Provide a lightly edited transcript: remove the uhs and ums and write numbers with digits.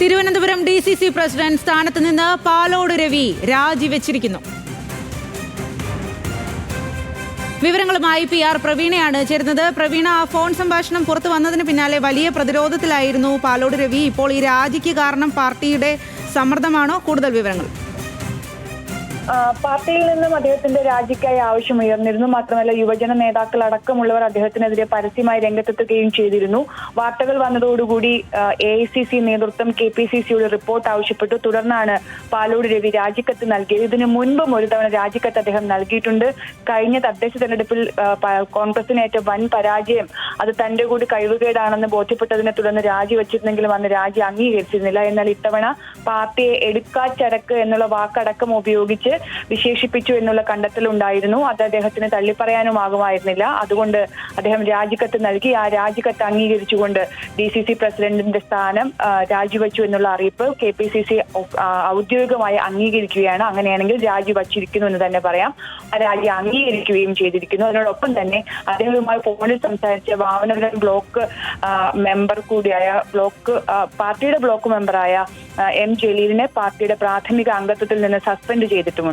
Thiruvananthapuram DCC president സ്ഥാനത്ത് നിന്ന് പാലോട് രവി രാജിവെച്ചിരിക്കുന്നു. വിവരങ്ങളുമായി PR പ്രവീണയാണ് ചേരുന്നത്. പ്രവീണ, ഫോൺ സംഭാഷണം പുറത്തു വന്നതിന് പിന്നാലെ വലിയ പ്രതിരോധത്തിലായിരുന്നു പാലോട് രവി. ഇപ്പോൾ ഈ രാജിക്ക് കാരണം പാർട്ടിയുടെ സമ്മർദ്ദമാണോ? കൂടുതൽ വിവരങ്ങൾ. പാർട്ടിയിൽ നിന്നും അദ്ദേഹത്തിന്റെ രാജിക്കായി ആവശ്യമുയർന്നിരുന്നു. മാത്രമല്ല യുവജന നേതാക്കൾ അടക്കമുള്ളവർ അദ്ദേഹത്തിനെതിരെ പരസ്യമായി രംഗത്തെത്തുകയും ചെയ്തിരുന്നു. വാർത്തകൾ വന്നതോടുകൂടി AICC നേതൃത്വം KPCCയോട് റിപ്പോർട്ട് ആവശ്യപ്പെട്ടു. തുടർന്നാണ് പാലോട് രവി രാജിക്കത്ത് നൽകിയത്. ഇതിനു മുൻപും ഒരു തവണ രാജിക്കത്ത് അദ്ദേഹം നൽകിയിട്ടുണ്ട്. കഴിഞ്ഞ തദ്ദേശ തെരഞ്ഞെടുപ്പിൽ കോൺഗ്രസിനേറ്റ വൻ പരാജയം അത് തന്റെ കൂടി കഴിവുകേടാണെന്ന് ബോധ്യപ്പെട്ടതിനെ തുടർന്ന് രാജിവെച്ചിരുന്നെങ്കിലും അന്ന് രാജി അംഗീകരിച്ചിരുന്നില്ല. എന്നാൽ ഇത്തവണ പാർട്ടിയെ എടുക്കാച്ചരക്ക് എന്നുള്ള വാക്കടക്കം ഉപയോഗിച്ച് വിശേഷിപ്പിച്ചു എന്നുള്ള കണ്ടെത്തലുണ്ടായിരുന്നു. അത് അദ്ദേഹത്തിന് തള്ളിപ്പറയാനുമാകുമായിരുന്നില്ല. അതുകൊണ്ട് അദ്ദേഹം രാജിക്കത്ത് നൽകി. ആ രാജിക്കത്ത് അംഗീകരിച്ചുകൊണ്ട് DCC പ്രസിഡന്റിന്റെ സ്ഥാനം രാജിവെച്ചു എന്നുള്ള അറിയിപ്പ് KPCC ഔദ്യോഗികമായി അംഗീകരിക്കുകയാണ്. അങ്ങനെയാണെങ്കിൽ രാജിവച്ചിരിക്കുന്നു എന്ന് തന്നെ പറയാം. ആ രാജി അംഗീകരിക്കുകയും ചെയ്തിരിക്കുന്നു. അതിനോടൊപ്പം തന്നെ അദ്ദേഹവുമായി ഫോണിൽ സംസാരിച്ച വാമനപുരം ബ്ലോക്ക് മെമ്പർ കൂടിയായ പാർട്ടിയുടെ ബ്ലോക്ക് മെമ്പറായ M. ജലീലിനെ പാർട്ടിയുടെ പ്രാഥമിക അംഗത്വത്തിൽ നിന്ന് സസ്പെൻഡ് ചെയ്തിട്ടുമുണ്ട്.